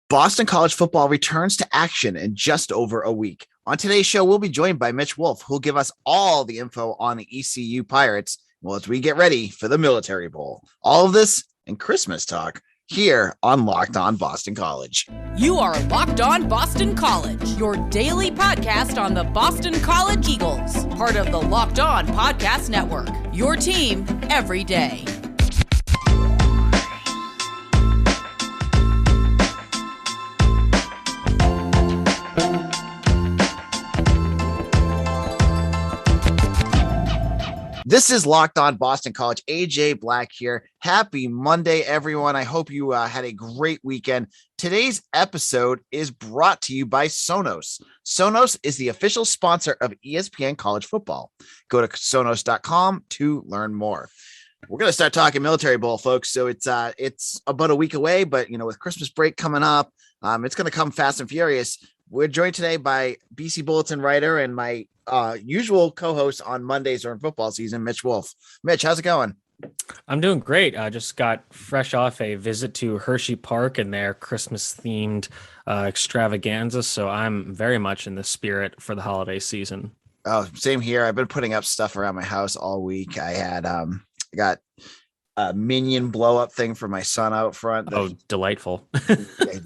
Boston College football returns to action in just over a week. On today's show, we'll be joined by Mitch Wolfe, who'll give us all the info on the ECU Pirates, well, as we get ready for the Military Bowl. All of this and Christmas talk here on Locked On Boston College. You are Locked On Boston College, your daily podcast on the Boston College Eagles, part of the Locked On Podcast Network, your team every day. This is Locked On Boston College. AJ Black here. Happy Monday, everyone. I hope you had a great weekend. Today's episode is brought to you by Sonos. Sonos is the official sponsor of ESPN College Football. Go to Sonos.com to learn more. We're going to start talking Military Bowl, folks. So it's about a week away, but with Christmas break coming up, it's going to come fast and furious. We're joined today by BC Bulletin writer and my usual co-host on Mondays during football season, Mitch Wolfe. Mitch, how's it going? I'm doing great. I just got fresh off a visit to Hershey Park and their Christmas-themed extravaganza, so I'm very much in the spirit for the holiday season. Oh, same here. I've been putting up stuff around my house all week. I had got a minion blow-up thing for my son out front. Oh, delightful.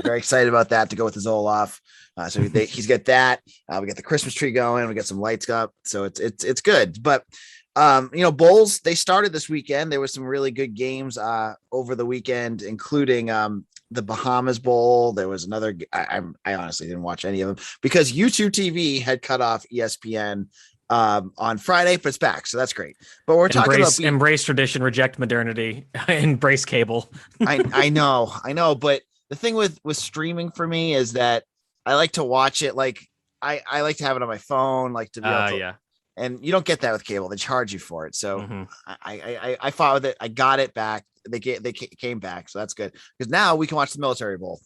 Very excited about that to go with his Olaf. So he's got that. We got the Christmas tree going. We got some lights up. So it's good. But, bowls, they started this weekend. There was some really good games over the weekend, including the Bahamas Bowl. There was another. I honestly didn't watch any of them because YouTube TV had cut off ESPN on Friday, but it's back. So that's great. But we're talking about embrace tradition, reject modernity, embrace cable. I know. But the thing with streaming for me is that I like to watch it. Like I like to have it on my phone, like to be able to, and you don't get that with cable. They charge you for it. So I fought with it. I got it back. They came back. So that's good because now we can watch the Military Bowl.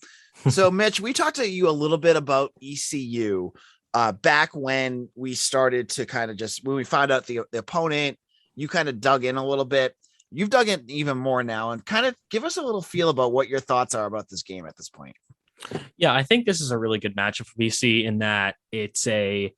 So Mitch, we talked to you a little bit about ECU back when we started to kind of when we found out the opponent, you kind of dug in a little bit. You've dug in even more now and kind of give us a little feel about what your thoughts are about this game at this point. Yeah, I think this is a really good matchup for BC in that it's a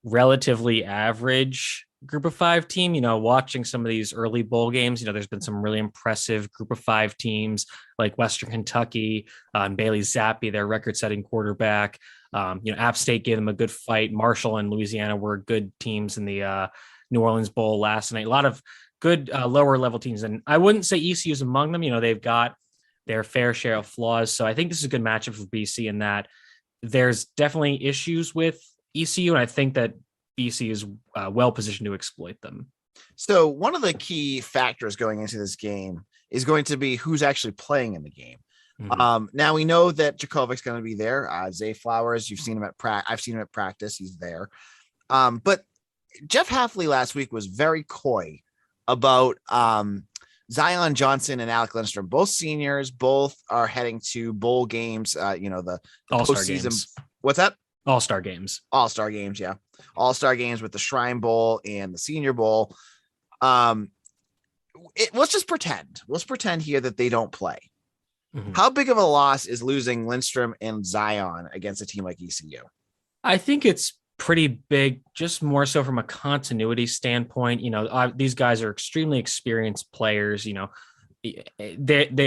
relatively average group of five team. Watching some of these early bowl games, there's been some really impressive group of five teams like Western Kentucky, Bailey Zappi, their record-setting quarterback. App State gave them a good fight. Marshall and Louisiana were good teams in the New Orleans Bowl last night. A lot of good lower level teams. And I wouldn't say ECU is among them. They've got their fair share of flaws. So I think this is a good matchup for BC in that there's definitely issues with ECU. And I think that BC is well positioned to exploit them. So one of the key factors going into this game is going to be who's actually playing in the game. Mm-hmm. Now we know that Jurkovec's going to be there. Zay Flowers, you've seen him I've seen him at practice. He's there. But Jeff Hafley last week was very coy about Zion Johnson and Alec Lindstrom, both seniors, both are heading to bowl games. The All-Star postseason. Games. What's that? All-Star Games. All-Star Games, yeah. All-Star Games with the Shrine Bowl and the Senior Bowl. Let's just pretend. Let's pretend here that they don't play. Mm-hmm. How big of a loss is losing Lindstrom and Zion against a team like ECU? I think it's pretty big, just more so from a continuity standpoint. These guys are extremely experienced players. They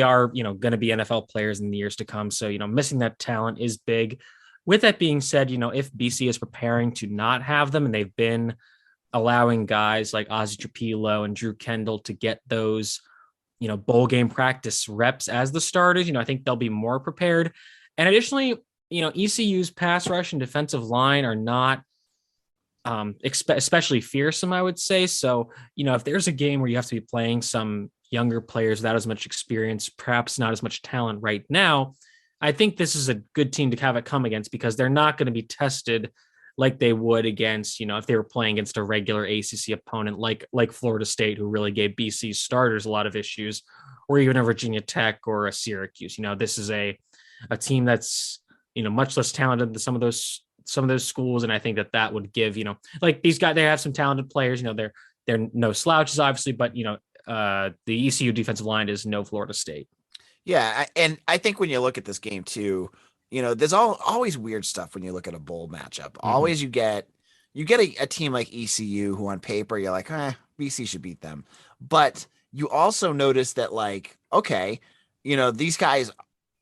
are, going to be NFL players in the years to come. So, missing that talent is big. With that being said, if BC is preparing to not have them and they've been allowing guys like Ozzie Trapilo and Drew Kendall to get those, bowl game practice reps as the starters, I think they'll be more prepared. And additionally, ECU's pass rush and defensive line are not especially fearsome, I would say. So, if there's a game where you have to be playing some younger players without as much experience, perhaps not as much talent right now, I think this is a good team to have it come against because they're not going to be tested like they would against, if they were playing against a regular ACC opponent like Florida State, who really gave BC starters a lot of issues, or even a Virginia Tech or a Syracuse. This is a team that's, much less talented than some of those schools. And I think that would give, like these guys, they have some talented players, they're no slouches, obviously, but, the ECU defensive line is no Florida State. Yeah. And I think when you look at this game too, there's always weird stuff when you look at a bowl matchup. Always you get a team like ECU who on paper you're like, BC should beat them. But you also notice that like, okay, these guys,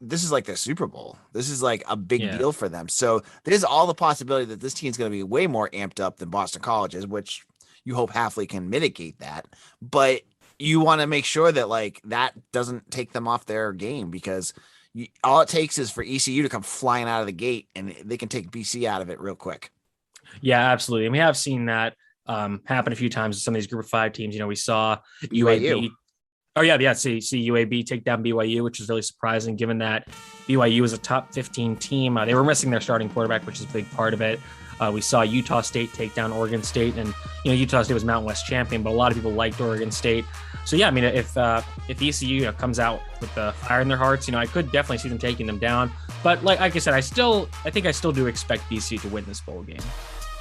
this is like their Super Bowl. This is like a big deal for them. So there's all the possibility that this team's going to be way more amped up than Boston College is, which you hope Hafley can mitigate that. But you want to make sure that like that doesn't take them off their game, because all it takes is for ECU to come flying out of the gate and they can take BC out of it real quick. Yeah, absolutely. And we have seen that happen a few times with some of these Group of 5 teams. We saw BYU. See UAB take down BYU, which is really surprising given that BYU is a top 15 team. They were missing their starting quarterback, which is a big part of it. We saw Utah State take down Oregon State, and Utah State was Mountain West champion, but a lot of people liked Oregon State. So yeah, I mean, if ECU comes out with the fire in their hearts, I could definitely see them taking them down. But like I said, I think I still do expect BC to win this bowl game.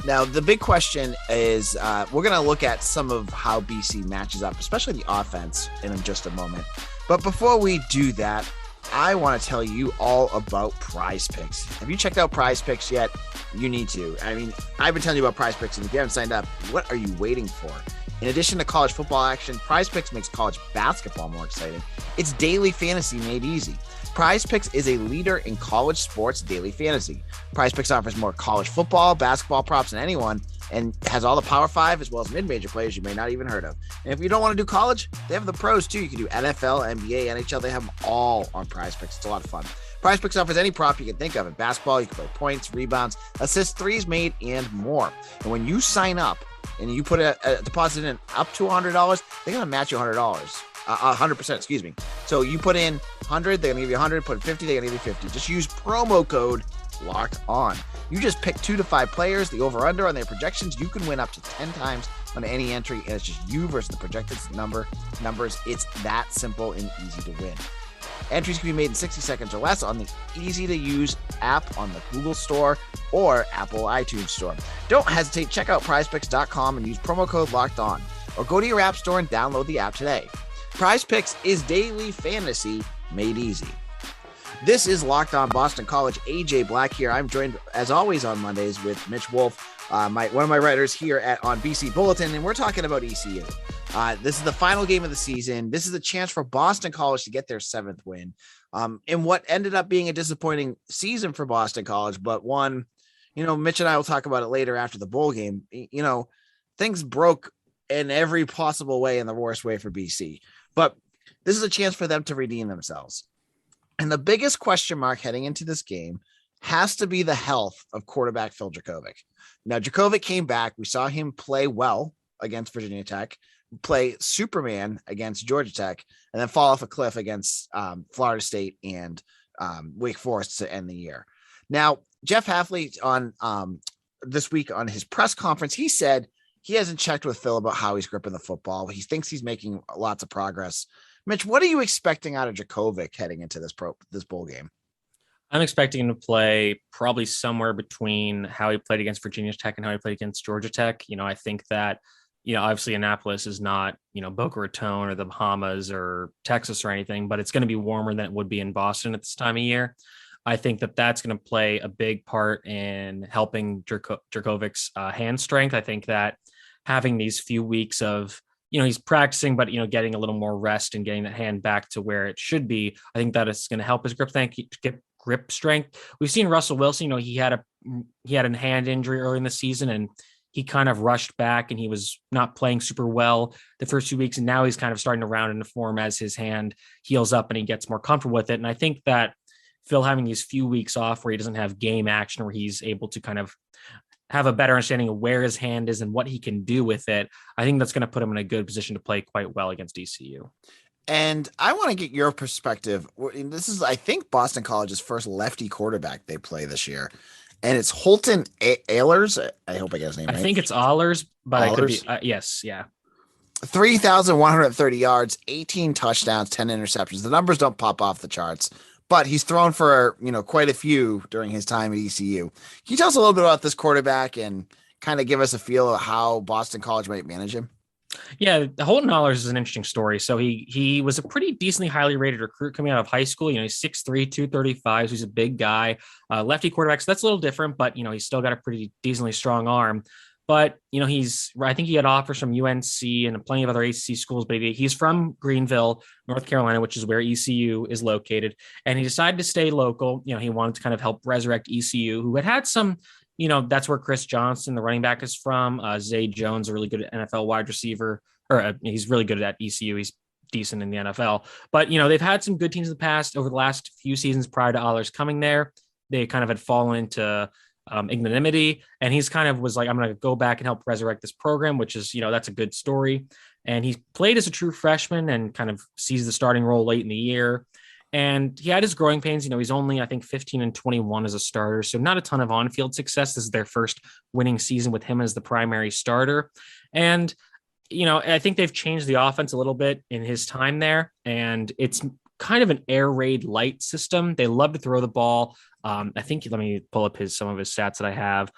Now, the big question is we're going to look at some of how BC matches up, especially the offense, in just a moment. But before we do that, I want to tell you all about PrizePicks. Have you checked out PrizePicks yet? You need to. I mean, I've been telling you about PrizePicks, and if you haven't signed up, what are you waiting for? In addition to college football action, PrizePicks makes college basketball more exciting. It's daily fantasy made easy. PrizePicks is a leader in college sports daily fantasy. PrizePicks offers more college football, basketball props than anyone, and has all the Power 5 as well as mid-major players you may not even heard of. And if you don't want to do college, they have the pros too. You can do NFL, NBA, NHL. They have them all on PrizePicks. It's a lot of fun. PrizePicks offers any prop you can think of. In basketball, you can play points, rebounds, assists, threes made, and more. And when you sign up and you put a deposit in up to $100, they're going to match you $100. 100%, excuse me. So you put in 100, they're going to give you 100, put in 50, they're going to give you 50. Just use promo code Locked On. You just pick 2 to 5 players, the over-under on their projections. You can win up to 10 times on any entry, and it's just you versus the projected numbers. It's that simple and easy to win. Entries can be made in 60 seconds or less on the easy-to-use app on the Google Store or Apple iTunes Store. Don't hesitate. Check out PrizePicks.com and use promo code Locked On, or go to your app store and download the app today. PrizePicks is daily fantasy made easy. This is Locked On Boston College. AJ Black here. I'm joined, as always, on Mondays with Mitch Wolfe, one of my writers here on BC Bulletin, and we're talking about ECU. This is the final game of the season. This is a chance for Boston College to get their 7th win in what ended up being a disappointing season for Boston College, but one, Mitch and I will talk about it later after the bowl game. Things broke in every possible way, in the worst way for BC. But this is a chance for them to redeem themselves. And the biggest question mark heading into this game has to be the health of quarterback Phil Jurkovec. Now, Jurkovec came back. We saw him play well against Virginia Tech, play Superman against Georgia Tech, and then fall off a cliff against Florida State and Wake Forest to end the year. Now, Jeff Hafley on this week on his press conference, he said he hasn't checked with Phil about how he's gripping the football. He thinks he's making lots of progress. Mitch, what are you expecting out of Jurkovec heading into this bowl game? I'm expecting him to play probably somewhere between how he played against Virginia Tech and how he played against Georgia Tech. I think that, obviously Annapolis is not, Boca Raton or the Bahamas or Texas or anything, but it's going to be warmer than it would be in Boston at this time of year. I think that that's going to play a big part in helping Jurkovec's hand strength. I think that having these few weeks of, he's practicing, but, getting a little more rest and getting that hand back to where it should be, I think that is going to help his grip strength. We've seen Russell Wilson, he had a hand injury early in the season, and he kind of rushed back and he was not playing super well the first 2 weeks. And now he's kind of starting to round into form as his hand heals up and he gets more comfortable with it. And I think that Phil having these few weeks off where he doesn't have game action, where he's able to kind of have a better understanding of where his hand is and what he can do with it, I think that's going to put him in a good position to play quite well against ECU. And I want to get your perspective. This is, I think, Boston College's first lefty quarterback they play this year. And it's Holton Ahlers. I hope I get his name right. I think it's Ahlers, but Ahlers? I could be. Yes, yeah. 3,130 yards, 18 touchdowns, 10 interceptions. The numbers don't pop off the charts, but he's thrown for, quite a few during his time at ECU. Can you tell us a little bit about this quarterback and kind of give us a feel of how Boston College might manage him? Yeah, Holton Ahlers is an interesting story. So he was a pretty decently highly rated recruit coming out of high school. He's 6'3", 235. So he's a big guy, lefty quarterback. So that's a little different, but he's still got a pretty decently strong arm. But I think he had offers from UNC and plenty of other ACC schools, but he's from Greenville, North Carolina, which is where ECU is located. And he decided to stay local. He wanted to kind of help resurrect ECU, who had some. That's where Chris Johnson, the running back, is from. Zay Jones, a really good NFL wide receiver, or he's really good at ECU. He's decent in the NFL. But, they've had some good teams in the past over the last few seasons prior to Ahlers coming there. They kind of had fallen into ignominy, and he's kind of was like, I'm going to go back and help resurrect this program, which is, that's a good story. And he played as a true freshman and kind of sees the starting role late in the year. And he had his growing pains. He's only, I think, 15-21 as a starter. So not a ton of on-field success. This is their first winning season with him as the primary starter. And, I think they've changed the offense a little bit in his time there. And it's kind of an air raid light system. They love to throw the ball. I think, let me pull up some of his stats that I have.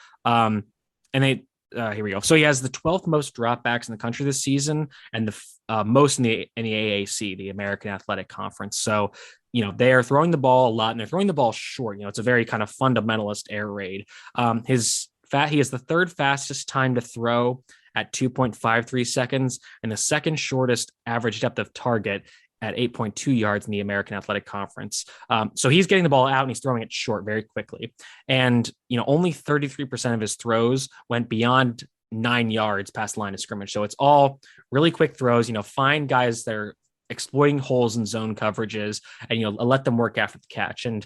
Here we go. So he has the 12th most dropbacks in the country this season, and the most in the AAC, the American Athletic Conference. So, they are throwing the ball a lot, and they're throwing the ball short. It's a very kind of fundamentalist air raid. He has the third fastest time to throw at 2.53 seconds, and the second shortest average depth of target at 8.2 yards in the American Athletic Conference. So he's getting the ball out and he's throwing it short very quickly. And, only 33% of his throws went beyond 9 yards past the line of scrimmage. So it's all really quick throws, find guys that are exploiting holes in zone coverages and, let them work after the catch. And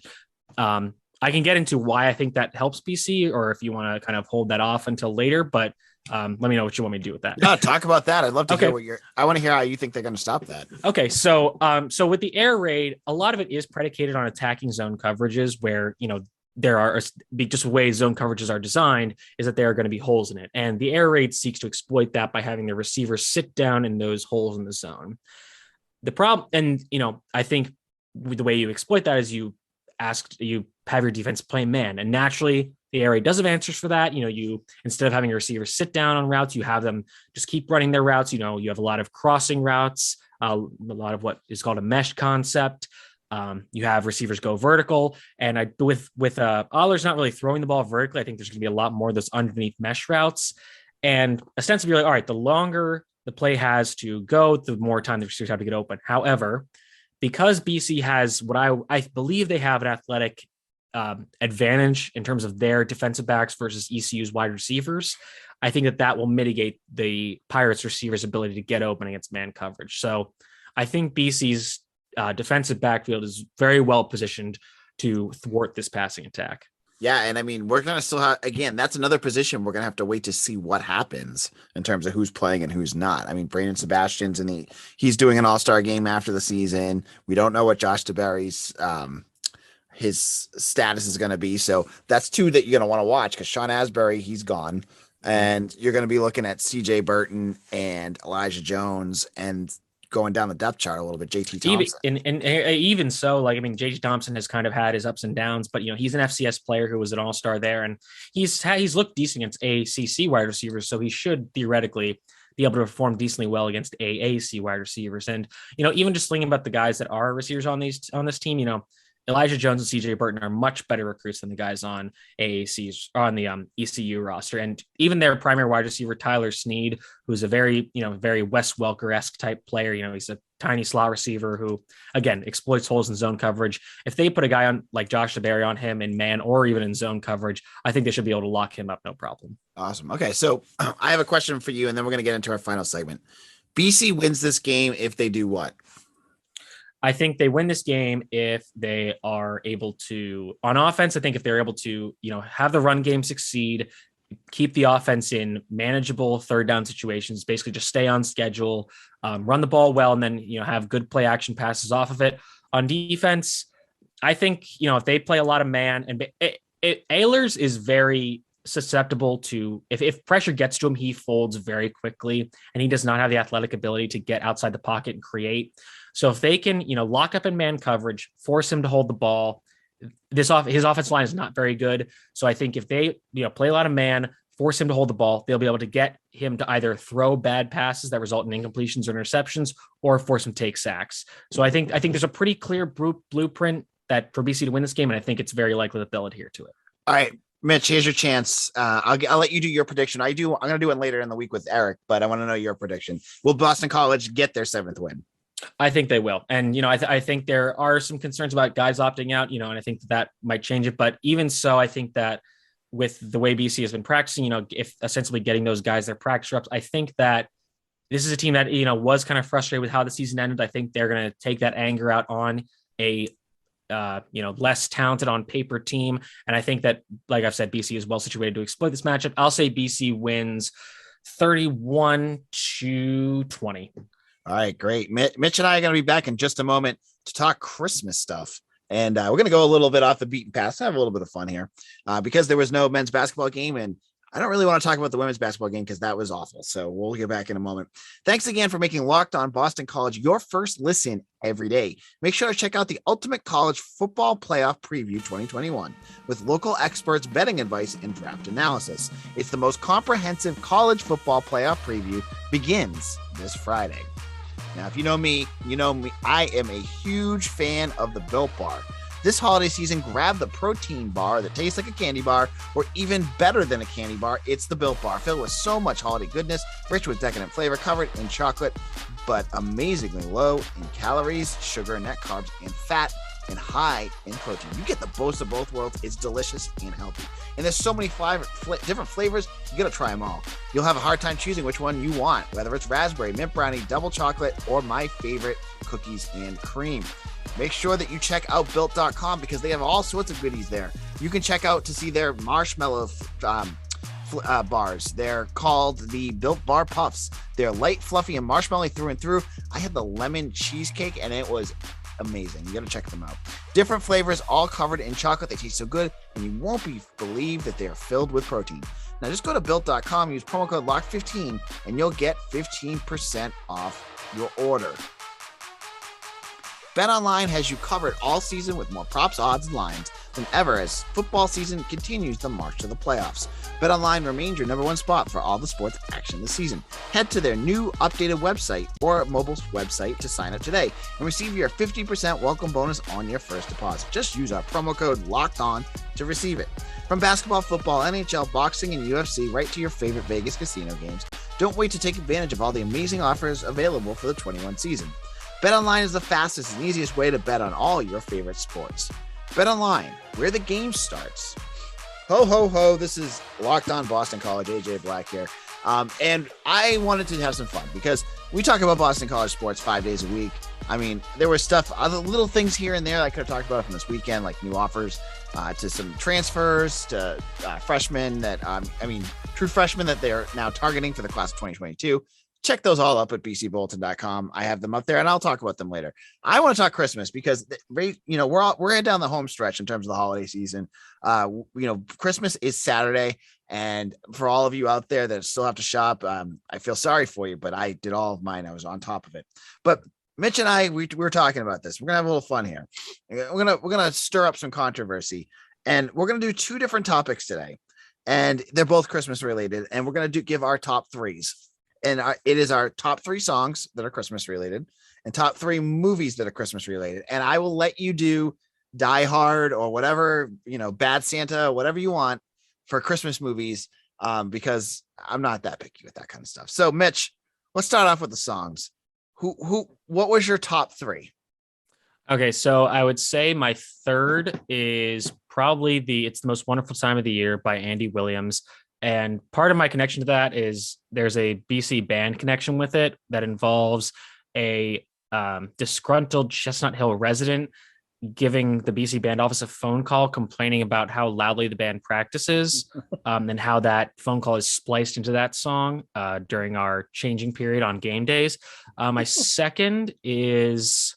I can get into why I think that helps BC, or if you want to kind of hold that off until later, but let me know what you want me to do with that. No, talk about that. I'd love to hear I want to hear how you think they're going to stop that. Okay. So with the air raid, a lot of it is predicated on attacking zone coverages where, there are just the way zone coverages are designed is that there are going to be holes in it. And the air raid seeks to exploit that by having the receivers sit down in those holes in the zone. The problem, and, I think the way you exploit that is you have your defense play man, and naturally the air raid does have answers for that. You instead of having your receivers sit down on routes, you have them just keep running their routes. You have a lot of crossing routes, a lot of what is called a mesh concept. You have receivers go vertical, and with Ahlers not really throwing the ball vertically, I think there's going to be a lot more of those underneath mesh routes. And ostensibly, all right, the longer the play has to go, the more time the receivers have to get open. However, because BC has what I believe they have an athletic advantage in terms of their defensive backs versus ECU's wide receivers, I think that will mitigate the Pirates receivers' ability to get open against man coverage. So I think BC's defensive backfield is very well positioned to thwart this passing attack. Yeah, and I mean, we're going to still have, again, that's another position we're going to have to wait to see what happens in terms of who's playing and who's not. I mean, Brandon Sebastian's he's doing an all-star game after the season. We don't know what Josh DeBerry's his status is going to be. So that's two that you're going to want to watch, because Sean Asbury, he's gone. And you're going to be looking at CJ Burton and Elijah Jones and going down the depth chart a little bit, JT Thompson. Even so, JT Thompson has kind of had his ups and downs, but he's an FCS player who was an all-star there, and he's looked decent against ACC wide receivers, so he should theoretically be able to perform decently well against AAC wide receivers. And even just thinking about the guys that are receivers on this team, Elijah Jones and CJ Burton are much better recruits than the guys on AAC's on the ECU roster. And even their primary wide receiver, Tyler Snead, who's a very Wes Welker-esque type player. He's a tiny slot receiver who, again, exploits holes in zone coverage. If they put a guy on like Josh DeBerry on him in man or even in zone coverage, I think they should be able to lock him up. No problem. Awesome. Okay. So I have a question for you, and then we're going to get into our final segment. BC wins this game if they do what? I think they win this game if they are able to, on offense, I think if they're able to, have the run game succeed, keep the offense in manageable third down situations, basically just stay on schedule, run the ball well, and then, have good play action passes off of it. On defense, I think, if they play a lot of man, and Ahlers is very susceptible to, if pressure gets to him, he folds very quickly, and he does not have the athletic ability to get outside the pocket and create. So if they can, lock up in man coverage, force him to hold the ball, his offensive line is not very good. So I think if they, play a lot of man, force him to hold the ball. They'll be able to get him to either throw bad passes that result in incompletions or interceptions, or force him to take sacks. So I think there's a pretty clear blueprint that for BC to win this game, and I think it's very likely that they'll adhere to it. All right, Mitch, here's your chance. I'll let you do your prediction. I'm going to do it later in the week with Eric, but I want to know your prediction. Will Boston College get their 7th win? I think they will. And, I think there are some concerns about guys opting out, and I think that might change it. But even so, I think that with the way BC has been practicing, if essentially getting those guys their practice reps, I think that this is a team that, was kind of frustrated with how the season ended. I think they're going to take that anger out on a, less talented on paper team. And I think that, like I've said, BC is well situated to exploit this matchup. I'll say BC wins 31-20. All right, great. Mitch and I are going to be back in just a moment to talk Christmas stuff. And we're going to go a little bit off the beaten path, have a little bit of fun here because there was no men's basketball game. And I don't really want to talk about the women's basketball game because that was awful. So we'll get back in a moment. Thanks again for making Locked On Boston College your first listen every day. Make sure to check out the Ultimate College Football Playoff Preview 2021 with local experts, betting advice, and draft analysis. It's the most comprehensive college football playoff preview, begins this Friday. Now, if you know me, I am a huge fan of the Built Bar. This holiday season, grab the protein bar that tastes like a candy bar, or even better than a candy bar, it's the Built Bar, filled with so much holiday goodness, rich with decadent flavor, covered in chocolate, but amazingly low in calories, sugar, net carbs, and fat, and high in protein. You get the most of both worlds. It's delicious and healthy. And there's so many different flavors, you gotta try them all. You'll have a hard time choosing which one you want, whether it's raspberry, mint brownie, double chocolate, or my favorite, cookies and cream. Make sure that you check out built.com because they have all sorts of goodies there. You can check out to see their marshmallow bars. They're called the Built Bar Puffs. They're light, fluffy, and marshmallow through and through. I had the lemon cheesecake and it was amazing. You got to check them out. Different flavors, all covered in chocolate. They taste so good, and you won't believe that they are filled with protein. Now, just go to built.com, use promo code LOCK15, and you'll get 15% off your order. BetOnline has you covered all season with more props, odds, and lines than ever as football season continues the march to the playoffs. BetOnline remains your number one spot for all the sports action this season. Head to their new updated website or mobile website to sign up today and receive your 50% welcome bonus on your first deposit. Just use our promo code LOCKEDON to receive it. From basketball, football, NHL, boxing, and UFC, right to your favorite Vegas casino games, don't wait to take advantage of all the amazing offers available for the 21 season. BetOnline is the fastest and easiest way to bet on all your favorite sports. BetOnline, where the game starts. Ho, ho, ho. This is Locked On Boston College, AJ Black here. And I wanted to have some fun because we talk about Boston College sports 5 days a week. I mean, there was stuff, other little things here and there I could have talked about from this weekend, like new offers to some transfers to freshmen that, true freshmen that they're now targeting for the class of 2022. Check those all up at bcbulletin.com. I have them up there and I'll talk about them later. I want to talk Christmas because we're heading down the home stretch in terms of the holiday season. Christmas is Saturday. And for all of you out there that still have to shop, I feel sorry for you, but I did all of mine. I was on top of it. But Mitch and I, we were talking about this. We're gonna have a little fun here. We're gonna stir up some controversy, and we're gonna do two different topics today, and they're both Christmas related. And we're gonna give our top threes. And it is our top 3 songs that are Christmas related and top 3 movies that are Christmas related. And I will let you do Die Hard or whatever, Bad Santa, whatever you want for Christmas movies, because I'm not that picky with that kind of stuff. So Mitch, let's start off with the songs. What was your top 3? Okay. So I would say my third is probably It's the Most Wonderful Time of the Year by Andy Williams. And part of my connection to that is there's a BC band connection with it that involves a disgruntled Chestnut Hill resident giving the BC band office a phone call complaining about how loudly the band practices and how that phone call is spliced into that song during our changing period on game days. My second is...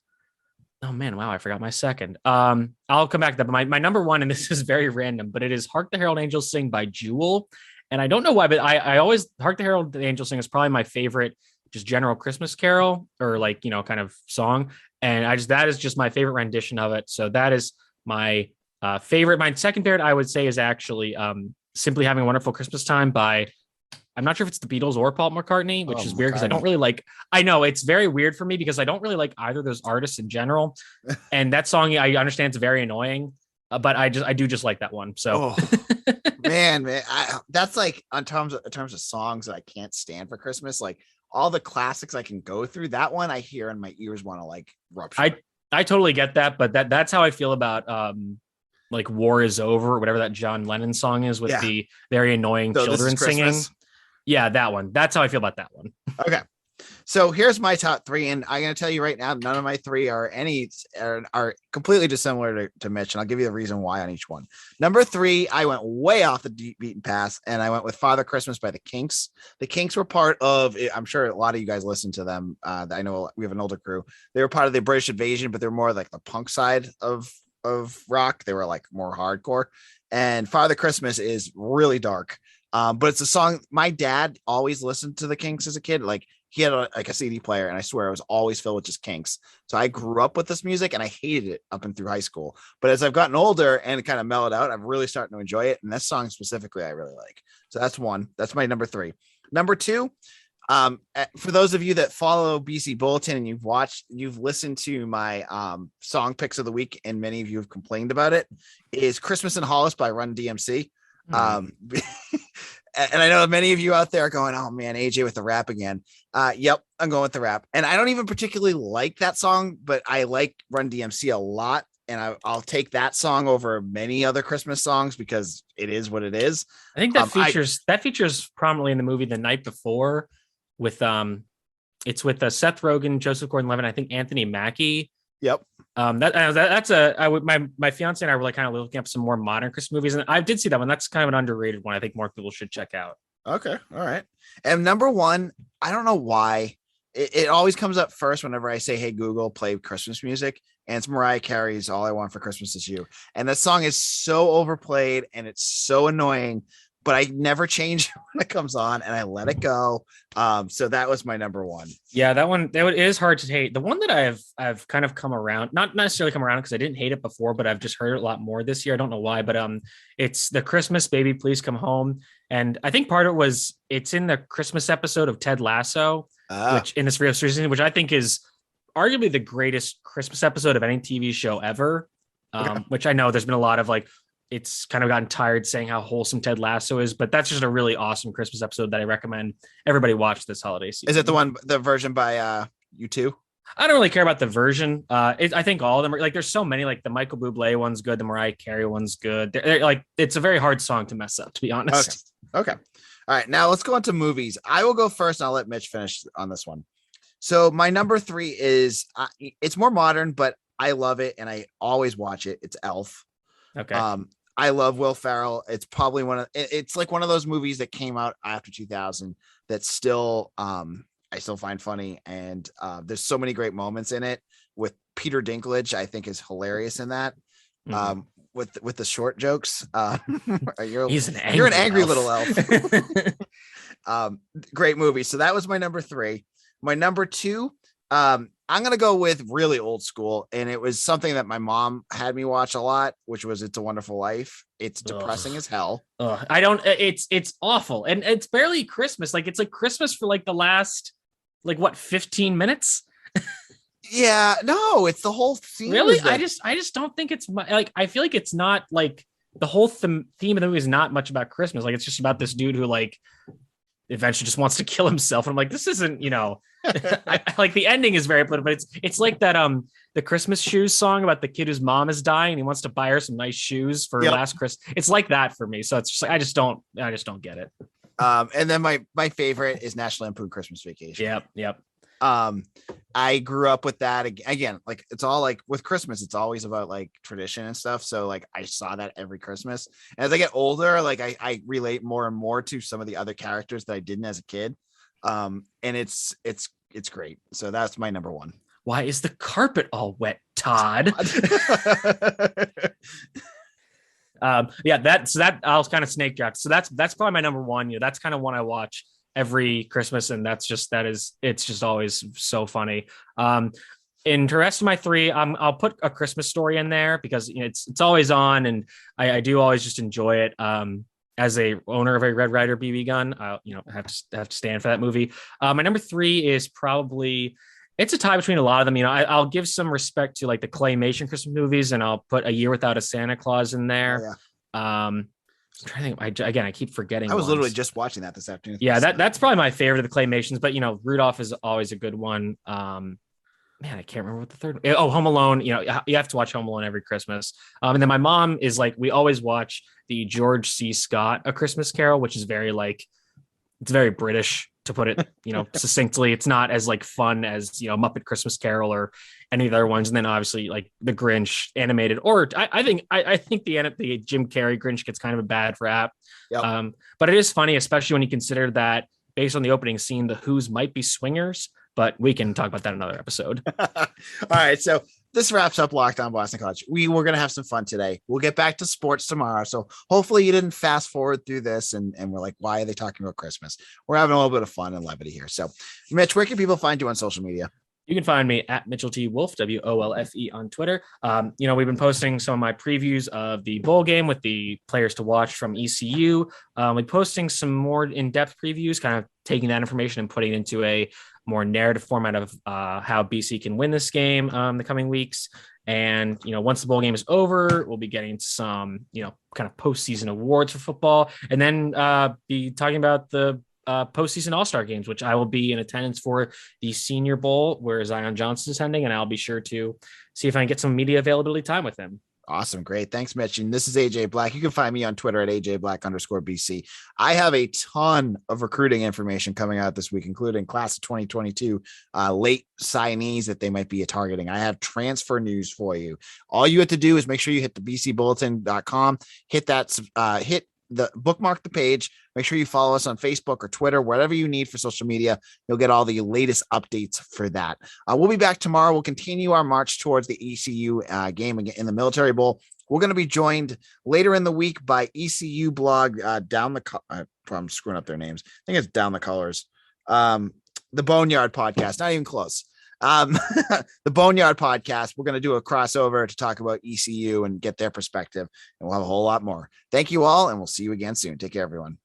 Oh man, wow, I forgot my second. I'll come back to that. But my number one, and this is very random, but it is Hark the Herald Angels Sing by Jewel. And I don't know why, but I always, Hark the Herald Angels Sing is probably my favorite just general Christmas carol or kind of song. And that is just my favorite rendition of it. So that is my favorite. My second favorite, I would say, is actually Simply Having a Wonderful Christmas Time by, I'm not sure if it's the Beatles or Paul McCartney, which is weird because I don't really like, I know it's very weird for me because I don't really like either of those artists in general. And that song, I understand it's very annoying, but I do just like that one. So man, that's like in terms of songs that I can't stand for Christmas, like all the classics I can go through, that one I hear and my ears want to like rupture. I totally get that, but that's how I feel about like War Is Over, or whatever that John Lennon song is with the very annoying children singing. Yeah, that one. That's how I feel about that one. Okay. So here's my top 3, and I'm going to tell you right now, none of my 3 are completely dissimilar to Mitch, and I'll give you the reason why on each one. Number 3, I went way off the deep beaten path, and I went with Father Christmas by the Kinks. The Kinks were part of, I'm sure a lot of you guys listen to them. I know we have an older crew. They were part of the British Invasion, but they're more like the punk side of rock. They were like more hardcore, and Father Christmas is really dark. But it's a song my dad always listened to the Kinks as a kid. Like he had a CD player, and I swear it was always filled with just Kinks. So I grew up with this music and I hated it up and through high school. But as I've gotten older and it kind of mellowed out, I'm really starting to enjoy it. And this song specifically, I really like. So that's one. That's my number 3. Number 2, for those of you that follow BC Bulletin and you've listened to my song picks of the week, and many of you have complained about it, is Christmas in Hollis by Run DMC. And I know many of you out there are going, oh man, AJ with the rap again. Yep, I'm going with the rap. And I don't even particularly like that song, but I like Run DMC a lot. And I'll take that song over many other Christmas songs because it is what it is. I think that features prominently in the movie The Night Before with it's with Seth Rogen, Joseph Gordon-Levitt, I think Anthony Mackie. Yep. My fiance and I were like kind of looking up some more modern Christmas movies, and I did see that one. That's kind of an underrated one. I think more people should check out. Okay. All right. And number 1, I don't know why it always comes up first whenever I say, hey, Google, play Christmas music. And it's Mariah Carey's All I Want for Christmas Is You. And that song is so overplayed and it's so annoying, but I never change when it comes on and I let it go. So that was my number 1. Yeah, that is hard to hate. The one that I've kind of come around, not necessarily come around because I didn't hate it before, but I've just heard it a lot more this year. I don't know why, but it's the Christmas Baby Please Come Home. And I think part of it was it's in the Christmas episode of Ted Lasso, which in this real season, which I think is arguably the greatest Christmas episode of any TV show ever. Which I know there's been a lot of like, it's kind of gotten tired saying how wholesome Ted Lasso is, but that's just a really awesome Christmas episode that I recommend everybody watch this holiday season. Is it the version by U2? I don't really care about the version. I think all of them are like, there's so many, like the Michael Bublé one's good. The Mariah Carey one's good. They're like, it's a very hard song to mess up, to be honest. Okay. All right. Now let's go into movies. I will go first and I'll let Mitch finish on this one. So my number 3 is, it's more modern, but I love it. And I always watch it. It's Elf. Okay. I love Will Ferrell. It's probably it's like one of those movies that came out after 2000 that still, I still find funny. And there's so many great moments in it with Peter Dinklage. I think is hilarious in that. With the short jokes. You're an angry little elf. Great movie. So that was my number 3. My number 2, I'm going to go with really old school. And it was something that my mom had me watch a lot, which was It's a Wonderful Life. It's depressing as hell. It's awful. And it's barely Christmas. Like it's like Christmas for like the last, 15 minutes. Yeah, no, it's the whole theme. Really? I just don't think it's like, I feel like it's not like the whole theme of the movie is not much about Christmas. Like it's just about this dude who like eventually just wants to kill himself. And I'm like, this isn't, I like the ending is very political, but it's like that the Christmas shoes song about the kid whose mom is dying and he wants to buy her some nice shoes for last Christmas. It's like that for me. So it's just like I just don't get it. And then my favorite is National Lampoon Christmas Vacation. Yep. I grew up with that again. Like it's all like with Christmas, it's always about like tradition and stuff. So like I saw that every Christmas. And as I get older, like I relate more and more to some of the other characters that I didn't as a kid. And it's great. So that's my number 1. Why is the carpet all wet, Todd? That I'll kind of snake draft. So that's probably my number 1. That's kind of one I watch every Christmas, and it's just always so funny. In the rest of my 3, I'll put A Christmas Story in there because it's always on, and I do always just enjoy it. as a owner of a Red Ryder BB gun, I have to stand for that movie. My number 3 is probably, it's a tie between a lot of them. I'll give some respect to like the claymation Christmas movies, and I'll put A Year Without a Santa Claus in there. Oh, yeah. I'm trying to think. I keep forgetting. I was literally just watching that this afternoon. Yeah, that's probably my favorite of the claymations. But Rudolph is always a good one. Man, I can't remember what the third. Oh, Home Alone. You have to watch Home Alone every Christmas. And then my mom is like, we always watch the George C. Scott A Christmas Carol, which is very like, it's very British, to put it succinctly. It's not as like fun as Muppet Christmas Carol or any of the other ones. And then obviously like the Grinch animated, or I think the Jim Carrey Grinch gets kind of a bad rap. Yep. But it is funny, especially when you consider that based on the opening scene, the Who's might be swingers. But we can talk about that in another episode. All right. So this wraps up Locked On Boston College. We're going to have some fun today. We'll get back to sports tomorrow. So hopefully you didn't fast forward through this and we're like, why are they talking about Christmas? We're having a little bit of fun and levity here. So Mitch, where can people find you on social media? You can find me at Mitchell T. Wolfe, WOLFE on Twitter. We've been posting some of my previews of the bowl game with the players to watch from ECU. We're posting some more in-depth previews, kind of taking that information and putting it into a more narrative format of how BC can win this game the coming weeks. And, once the bowl game is over, we'll be getting some, kind of postseason awards for football, and then be talking about the postseason all-star games, which I will be in attendance for the Senior Bowl, where Zion Johnson is attending, and I'll be sure to see if I can get some media availability time with him. Awesome. Great. Thanks, Mitch. And this is AJ Black. You can find me on Twitter at AJBlack_BC. I have a ton of recruiting information coming out this week, including class of 2022 late signees that they might be targeting. I have transfer news for you. All you have to do is make sure you hit the bcbulletin.com, hit the bookmark the page. Make sure you follow us on Facebook or Twitter, whatever you need for social media. You'll get all the latest updates for that. We'll be back tomorrow. We'll continue our march towards the ECU game in the Military Bowl. We're going to be joined later in the week by ECU blog I'm screwing up their names. I think it's Down the Colors. The Boneyard Podcast. Not even close. The Boneyard Podcast. We're going to do a crossover to talk about ECU and get their perspective, and we'll have a whole lot more. Thank you all, and we'll see you again soon. Take care, everyone.